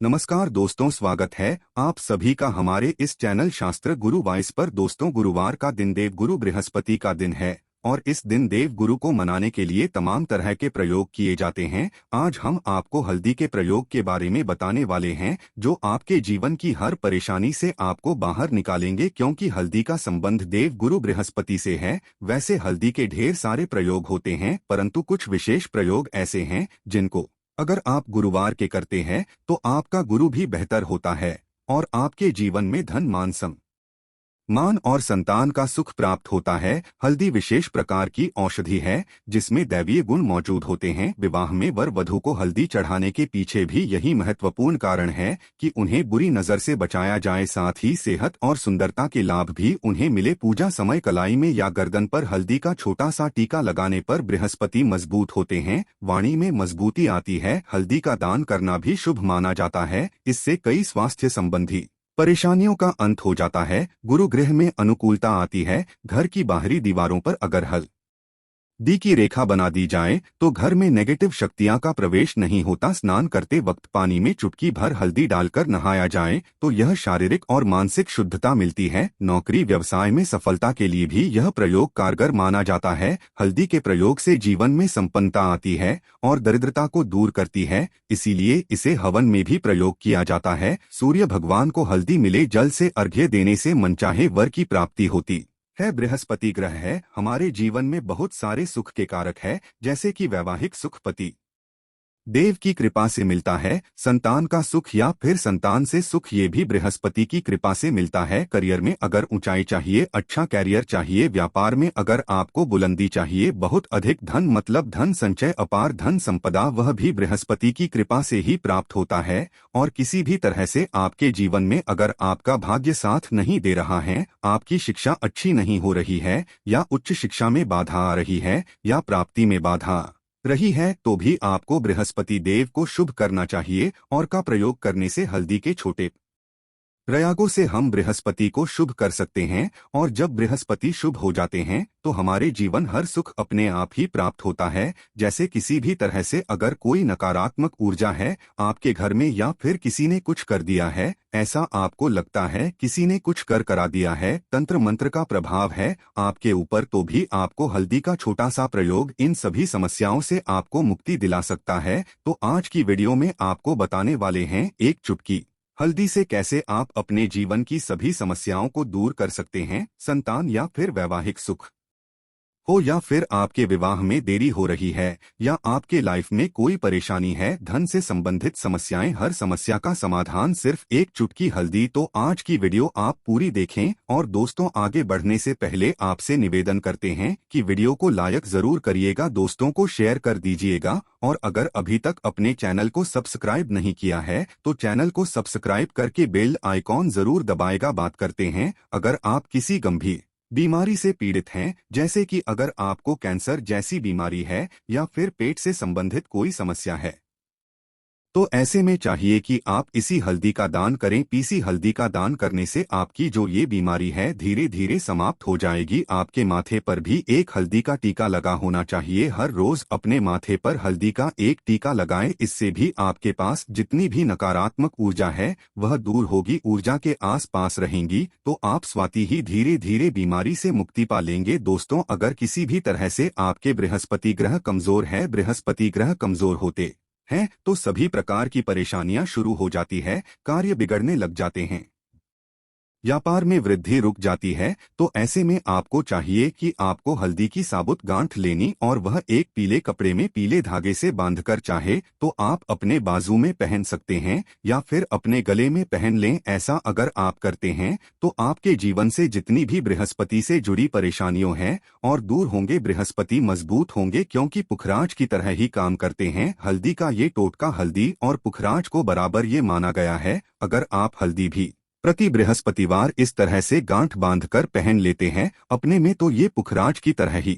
नमस्कार दोस्तों, स्वागत है आप सभी का हमारे इस चैनल शास्त्र गुरु वाइस पर। दोस्तों, गुरुवार का दिन देव गुरु बृहस्पति का दिन है और इस दिन देव गुरु को मनाने के लिए तमाम तरह के प्रयोग किए जाते हैं। आज हम आपको हल्दी के प्रयोग के बारे में बताने वाले हैं जो आपके जीवन की हर परेशानी से आपको बाहर निकालेंगे, क्योंकि हल्दी का संबंध देव गुरु बृहस्पति से है। वैसे हल्दी के ढेर सारे प्रयोग होते हैं, परंतु कुछ विशेष प्रयोग ऐसे हैं जिनको अगर आप गुरुवार के करते हैं तो आपका गुरु भी बेहतर होता है और आपके जीवन में धन मान और संतान का सुख प्राप्त होता है। हल्दी विशेष प्रकार की औषधि है जिसमें दैवीय गुण मौजूद होते हैं। विवाह में वर वधू को हल्दी चढ़ाने के पीछे भी यही महत्वपूर्ण कारण है कि उन्हें बुरी नजर से बचाया जाए, साथ ही सेहत और सुंदरता के लाभ भी उन्हें मिले। पूजा समय कलाई में या गर्दन पर हल्दी का छोटा सा टीका लगाने पर बृहस्पति मजबूत होते हैं, वाणी में मजबूती आती है। हल्दी का दान करना भी शुभ माना जाता है, इससे कई स्वास्थ्य संबंधी परेशानियों का अंत हो जाता है। गुरु गृह में अनुकूलता आती है। घर की बाहरी दीवारों पर अगर हल्दी की रेखा बना दी जाए तो घर में नेगेटिव शक्तियां का प्रवेश नहीं होता। स्नान करते वक्त पानी में चुटकी भर हल्दी डालकर नहाया जाए तो यह शारीरिक और मानसिक शुद्धता मिलती है। नौकरी व्यवसाय में सफलता के लिए भी यह प्रयोग कारगर माना जाता है। हल्दी के प्रयोग से जीवन में संपन्नता आती है और दरिद्रता को दूर करती है, इसीलिए इसे हवन में भी प्रयोग किया जाता है। सूर्य भगवान को हल्दी मिले जल से अर्घ्य देने से मनचाहे वर की प्राप्ति होती है। बृहस्पति ग्रह है हमारे जीवन में बहुत सारे सुख के कारक है, जैसे कि वैवाहिक सुख पति देव की कृपा से मिलता है, संतान का सुख या फिर संतान से सुख ये भी बृहस्पति की कृपा से मिलता है। करियर में अगर ऊंचाई चाहिए, अच्छा कैरियर चाहिए, व्यापार में अगर आपको बुलंदी चाहिए, बहुत अधिक धन मतलब धन संचय, अपार धन संपदा, वह भी बृहस्पति की कृपा से ही प्राप्त होता है। और किसी भी तरह से आपके जीवन में अगर आपका भाग्य साथ नहीं दे रहा है, आपकी शिक्षा अच्छी नहीं हो रही है या उच्च शिक्षा में बाधा आ रही है या प्राप्ति में बाधा रही है, तो भी आपको बृहस्पति देव को शुभ करना चाहिए और का प्रयोग करने से हल्दी के छोटे प्रयागों से हम बृहस्पति को शुभ कर सकते हैं। और जब बृहस्पति शुभ हो जाते हैं तो हमारे जीवन हर सुख अपने आप ही प्राप्त होता है। जैसे किसी भी तरह से अगर कोई नकारात्मक ऊर्जा है आपके घर में या फिर किसी ने कुछ कर दिया है, ऐसा आपको लगता है किसी ने कुछ करा दिया है, तंत्र मंत्र का प्रभाव है आपके ऊपर, तो भी आपको हल्दी का छोटा सा प्रयोग इन सभी समस्याओं से आपको मुक्ति दिला सकता है। तो आज की वीडियो में आपको बताने वाले हैं एक चुटकी हल्दी से कैसे आप अपने जीवन की सभी समस्याओं को दूर कर सकते हैं। संतान या फिर वैवाहिक सुख हो या फिर आपके विवाह में देरी हो रही है या आपके लाइफ में कोई परेशानी है, धन से संबंधित समस्याएं, हर समस्या का समाधान सिर्फ एक चुटकी हल्दी। तो आज की वीडियो आप पूरी देखें। और दोस्तों, आगे बढ़ने से पहले आपसे निवेदन करते हैं कि वीडियो को लाइक जरूर करिएगा, दोस्तों को शेयर कर दीजिएगा और अगर अभी तक अपने चैनल को सब्सक्राइब नहीं किया है तो चैनल को सब्सक्राइब करके बेल आइकॉन जरूर दबाएगा। बात करते हैं, अगर आप किसी गंभीर बीमारी से पीड़ित हैं, जैसे कि अगर आपको कैंसर जैसी बीमारी है या फिर पेट से संबंधित कोई समस्या है, तो ऐसे में चाहिए कि आप इसी हल्दी का दान करें। पीसी हल्दी का दान करने से आपकी जो ये बीमारी है धीरे धीरे समाप्त हो जाएगी। आपके माथे पर भी एक हल्दी का टीका लगा होना चाहिए। हर रोज अपने माथे पर हल्दी का एक टीका लगाएं, इससे भी आपके पास जितनी भी नकारात्मक ऊर्जा है वह दूर होगी, ऊर्जा के आस पास रहेंगी, तो आप स्वाति ही धीरे धीरे बीमारी से मुक्ति पा लेंगे। दोस्तों, अगर किसी भी तरह से आपके बृहस्पति ग्रह कमजोर है, बृहस्पति ग्रह कमजोर होते हैं तो सभी प्रकार की परेशानियां शुरू हो जाती है, कार्य बिगड़ने लग जाते हैं, व्यापार में वृद्धि रुक जाती है। तो ऐसे में आपको चाहिए कि आपको हल्दी की साबुत गांठ लेनी और वह एक पीले कपड़े में पीले धागे से बांधकर चाहे तो आप अपने बाजू में पहन सकते हैं या फिर अपने गले में पहन लें। ऐसा अगर आप करते हैं तो आपके जीवन से जितनी भी बृहस्पति से जुड़ी परेशानियों हैं और दूर होंगे, बृहस्पति मजबूत होंगे, क्योंकि पुखराज की तरह ही काम करते हैं। हल्दी का ये टोटका हल्दी और पुखराज को बराबर ये माना गया है। अगर आप हल्दी भी प्रति बृहस्पतिवार इस तरह से गांठ बांधकर पहन लेते हैं अपने में, तो ये पुखराज की तरह ही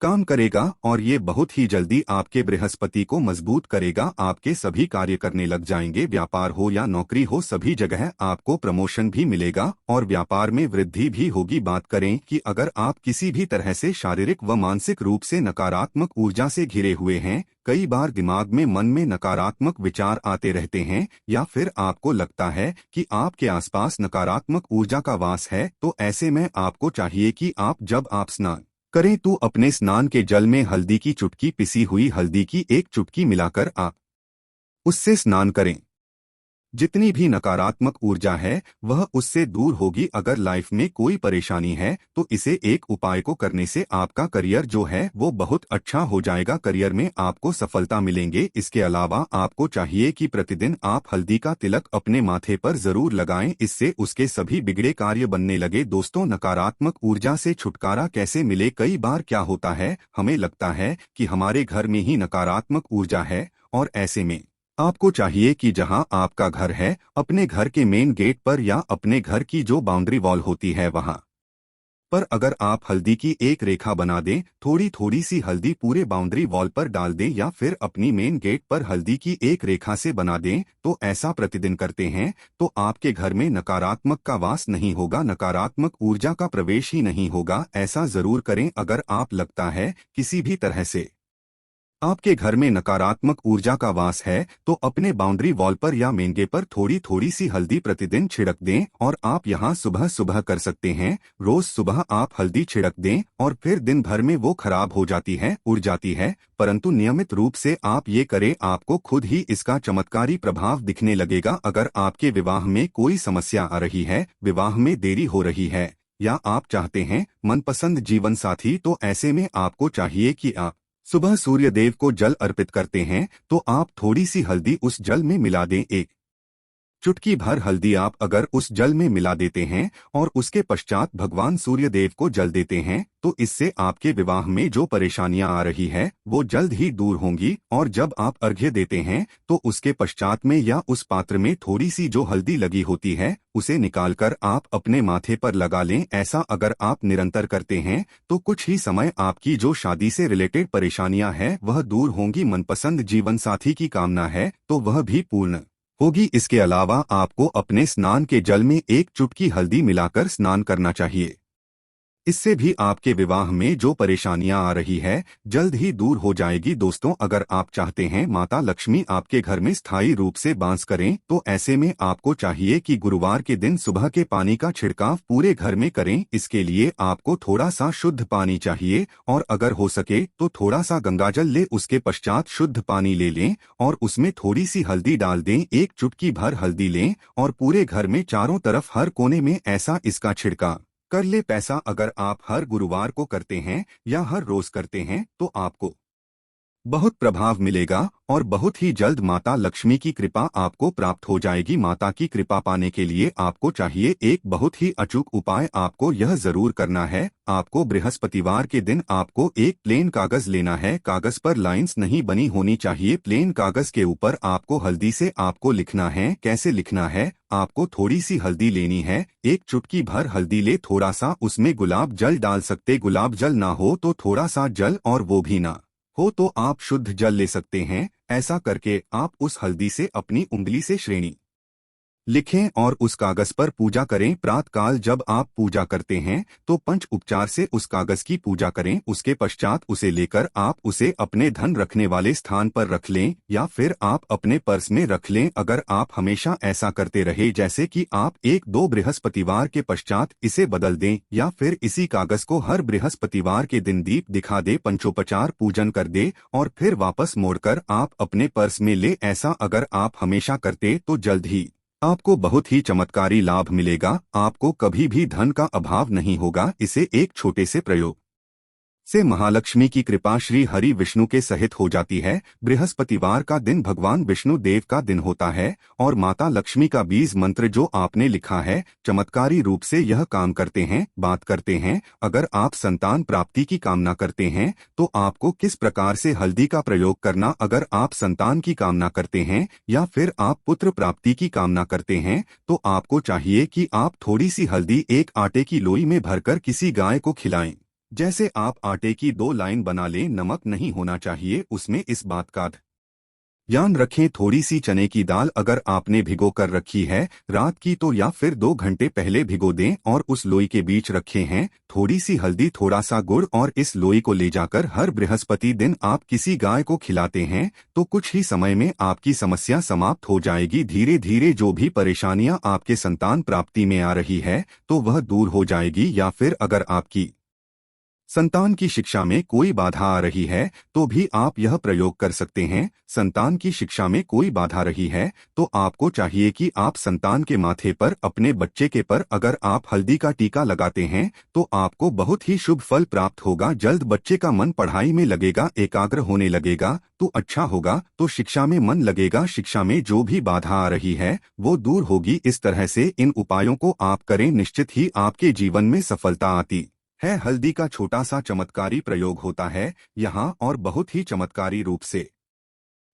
काम करेगा और ये बहुत ही जल्दी आपके बृहस्पति को मजबूत करेगा। आपके सभी कार्य करने लग जाएंगे, व्यापार हो या नौकरी हो, सभी जगह आपको प्रमोशन भी मिलेगा और व्यापार में वृद्धि भी होगी। बात करें कि अगर आप किसी भी तरह से शारीरिक व मानसिक रूप से नकारात्मक ऊर्जा से घिरे हुए हैं, कई बार दिमाग में मन में नकारात्मक विचार आते रहते हैं या फिर आपको लगता है कि आपके आसपास नकारात्मक ऊर्जा का वास है, तो ऐसे में आपको चाहिए कि जब आप स्नान करें तो अपने स्नान के जल में हल्दी की चुटकी, पिसी हुई हल्दी की एक चुटकी मिलाकर आप उससे स्नान करें। जितनी भी नकारात्मक ऊर्जा है वह उससे दूर होगी। अगर लाइफ में कोई परेशानी है तो इसे एक उपाय को करने से आपका करियर जो है वो बहुत अच्छा हो जाएगा, करियर में आपको सफलता मिलेंगे। इसके अलावा आपको चाहिए कि प्रतिदिन आप हल्दी का तिलक अपने माथे पर जरूर लगाएं, इससे उसके सभी बिगड़े कार्य बनने लगे। दोस्तों, नकारात्मक ऊर्जा से छुटकारा कैसे मिले? कई बार क्या होता है, हमें लगता है कि हमारे घर में ही नकारात्मक ऊर्जा है और ऐसे में आपको चाहिए कि जहां आपका घर है, अपने घर के मेन गेट पर या अपने घर की जो बाउंड्री वॉल होती है वहां पर अगर आप हल्दी की एक रेखा बना दें, थोड़ी थोड़ी सी हल्दी पूरे बाउंड्री वॉल पर डाल दें या फिर अपनी मेन गेट पर हल्दी की एक रेखा से बना दें, तो ऐसा प्रतिदिन करते हैं तो आपके घर में नकारात्मक का वास नहीं होगा, नकारात्मक ऊर्जा का प्रवेश ही नहीं होगा। ऐसा जरूर करें। अगर आप लगता है किसी भी तरह से आपके घर में नकारात्मक ऊर्जा का वास है, तो अपने बाउंड्री वॉल पर या मेन गेट पर थोड़ी थोड़ी सी हल्दी प्रतिदिन छिड़क दें और आप यहां सुबह सुबह कर सकते हैं। रोज सुबह आप हल्दी छिड़क दें और फिर दिन भर में वो खराब हो जाती है, उड़ जाती है, परंतु नियमित रूप से आप ये करें, आपको खुद ही इसका चमत्कारी प्रभाव दिखने लगेगा। अगर आपके विवाह में कोई समस्या आ रही है, विवाह में देरी हो रही है या आप चाहते हैं मनपसंद जीवन साथी, तो ऐसे में आपको चाहिए कि आप सुबह सूर्य देव को जल अर्पित करते हैं तो आप थोड़ी सी हल्दी उस जल में मिला दें। एक चुटकी भर हल्दी आप अगर उस जल में मिला देते हैं और उसके पश्चात भगवान सूर्य देव को जल देते हैं, तो इससे आपके विवाह में जो परेशानियां आ रही है वो जल्द ही दूर होंगी। और जब आप अर्घ्य देते हैं तो उसके पश्चात में या उस पात्र में थोड़ी सी जो हल्दी लगी होती है उसे निकालकर आप अपने माथे पर लगा लें। ऐसा अगर आप निरंतर करते हैं तो कुछ ही समय आपकी जो शादी से रिलेटेड परेशानियां हैं वह दूर होंगी। मनपसंद जीवन साथी की कामना है तो वह भी पूर्ण होगी। इसके अलावा आपको अपने स्नान के जल में एक चुटकी हल्दी मिलाकर स्नान करना चाहिए। इससे भी आपके विवाह में जो परेशानियां आ रही है जल्द ही दूर हो जाएगी। दोस्तों, अगर आप चाहते हैं माता लक्ष्मी आपके घर में स्थायी रूप से वास करें, तो ऐसे में आपको चाहिए कि गुरुवार के दिन सुबह के पानी का छिड़काव पूरे घर में करें। इसके लिए आपको थोड़ा सा शुद्ध पानी चाहिए और अगर हो सके तो थोड़ा सा गंगाजल ले, उसके पश्चात शुद्ध पानी ले लें और उसमें थोड़ी सी हल्दी डाल दें। एक चुटकी भर हल्दी लें और पूरे घर में चारों तरफ हर कोने में ऐसा इसका छिड़काव कर ले। पैसा अगर आप हर गुरुवार को करते हैं या हर रोज करते हैं तो आपको बहुत प्रभाव मिलेगा और बहुत ही जल्द माता लक्ष्मी की कृपा आपको प्राप्त हो जाएगी। माता की कृपा पाने के लिए आपको चाहिए एक बहुत ही अचूक उपाय। आपको यह जरूर करना है, आपको बृहस्पतिवार के दिन आपको एक प्लेन कागज लेना है। कागज पर लाइंस नहीं बनी होनी चाहिए। प्लेन कागज के ऊपर आपको हल्दी से आपको लिखना है। कैसे लिखना है? आपको थोड़ी सी हल्दी लेनी है, एक चुटकी भर हल्दी ले, थोड़ा सा उसमें गुलाब जल डाल सकते, गुलाब जल ना हो तो थोड़ा सा जल, और वो भी ना हो तो आप शुद्ध जल ले सकते हैं। ऐसा करके आप उस हल्दी से अपनी उंगली से श्रेणी लिखें और उस कागज पर पूजा करें। प्रातःकाल जब आप पूजा करते हैं तो पंच उपचार से उस कागज की पूजा करें। उसके पश्चात उसे लेकर आप उसे अपने धन रखने वाले स्थान पर रख लें या फिर आप अपने पर्स में रख लें। अगर आप हमेशा ऐसा करते रहे, जैसे कि आप एक दो बृहस्पतिवार के पश्चात इसे बदल दें या फिर इसी कागज को हर बृहस्पतिवार के दिन दीप दिखा दे, पंचोपचार पूजन कर दे और फिर वापस मोड़कर आप अपने पर्स में ले, ऐसा अगर आप हमेशा करते तो जल्द ही आपको बहुत ही चमत्कारी लाभ मिलेगा। आपको कभी भी धन का अभाव नहीं होगा। इसे एक छोटे से प्रयोग से महालक्ष्मी की कृपा श्री हरि विष्णु के सहित हो जाती है। बृहस्पतिवार का दिन भगवान विष्णु देव का दिन होता है और माता लक्ष्मी का बीज मंत्र जो आपने लिखा है चमत्कारी रूप से यह काम करते हैं। बात करते हैं, अगर आप संतान प्राप्ति की कामना करते हैं तो आपको किस प्रकार से हल्दी का प्रयोग करना। अगर आप संतान की कामना करते हैं या फिर आप पुत्र प्राप्ति की कामना करते हैं तो आपको चाहिए कि आप थोड़ी सी हल्दी एक आटे की लोई में भरकर किसी गाय को खिलाएं। जैसे आप आटे की 2 लाइन बना लें, नमक नहीं होना चाहिए उसमें, इस बात का ध्यान रखें। थोड़ी सी चने की दाल अगर आपने भिगो कर रखी है रात की तो या फिर 2 घंटे पहले भिगो दें और उस लोई के बीच रखे हैं थोड़ी सी हल्दी, थोड़ा सा गुड़, और इस लोई को ले जाकर हर बृहस्पति दिन आप किसी गाय को खिलाते हैं तो कुछ ही समय में आपकी समस्या समाप्त हो जाएगी। धीरे धीरे जो भी परेशानियां आपके संतान प्राप्ति में आ रही है तो वह दूर हो जाएगी। या फिर अगर आपकी संतान की शिक्षा में कोई बाधा आ रही है तो भी आप यह प्रयोग कर सकते हैं। संतान की शिक्षा में कोई बाधा रही है तो आपको चाहिए कि आप संतान के माथे पर, अपने बच्चे के पर अगर आप हल्दी का टीका लगाते हैं तो आपको बहुत ही शुभ फल प्राप्त होगा। जल्द बच्चे का मन पढ़ाई में लगेगा, एकाग्र होने लगेगा तो अच्छा होगा, तो शिक्षा में मन लगेगा। शिक्षा में जो भी बाधा आ रही है वो दूर होगी। इस तरह से इन उपायों को आप करें, निश्चित ही आपके जीवन में सफलता आती है। हल्दी का छोटा सा चमत्कारी प्रयोग होता है यहाँ और बहुत ही चमत्कारी रूप से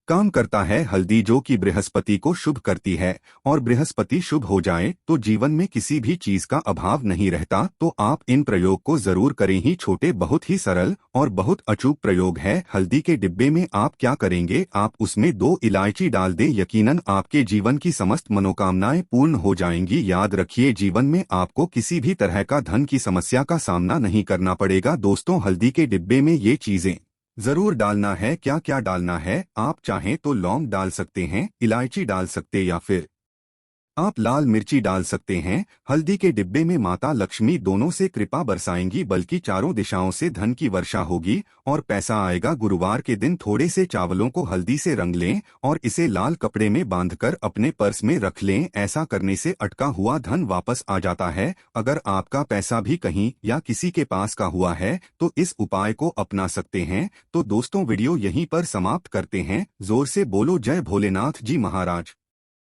काम करता है। हल्दी जो कि बृहस्पति को शुभ करती है और बृहस्पति शुभ हो जाए तो जीवन में किसी भी चीज का अभाव नहीं रहता। तो आप इन प्रयोग को जरूर करें ही। छोटे, बहुत ही सरल और बहुत अचूक प्रयोग है। हल्दी के डिब्बे में आप क्या करेंगे, आप उसमें 2 इलायची डाल दें, यकीनन आपके जीवन की समस्त मनोकामनाएं पूर्ण हो जाएंगी। याद रखिए, जीवन में आपको किसी भी तरह का धन की समस्या का सामना नहीं करना पड़ेगा। दोस्तों, हल्दी के डिब्बे में ये चीजें जरूर डालना है। क्या क्या डालना है, आप चाहें तो लौंग डाल सकते हैं, इलायची डाल सकते या फिर आप लाल मिर्ची डाल सकते हैं। हल्दी के डिब्बे में माता लक्ष्मी दोनों से कृपा बरसाएंगी, बल्कि चारों दिशाओं से धन की वर्षा होगी और पैसा आएगा। गुरुवार के दिन थोड़े से चावलों को हल्दी से रंग लें और इसे लाल कपड़े में बांधकर अपने पर्स में रख लें। ऐसा करने से अटका हुआ धन वापस आ जाता है। अगर आपका पैसा भी कहीं या किसी के पास का हुआ है तो इस उपाय को अपना सकते हैं। तो दोस्तों, वीडियो यहीं पर समाप्त करते हैं। जोर से बोलो जय भोलेनाथ जी महाराज।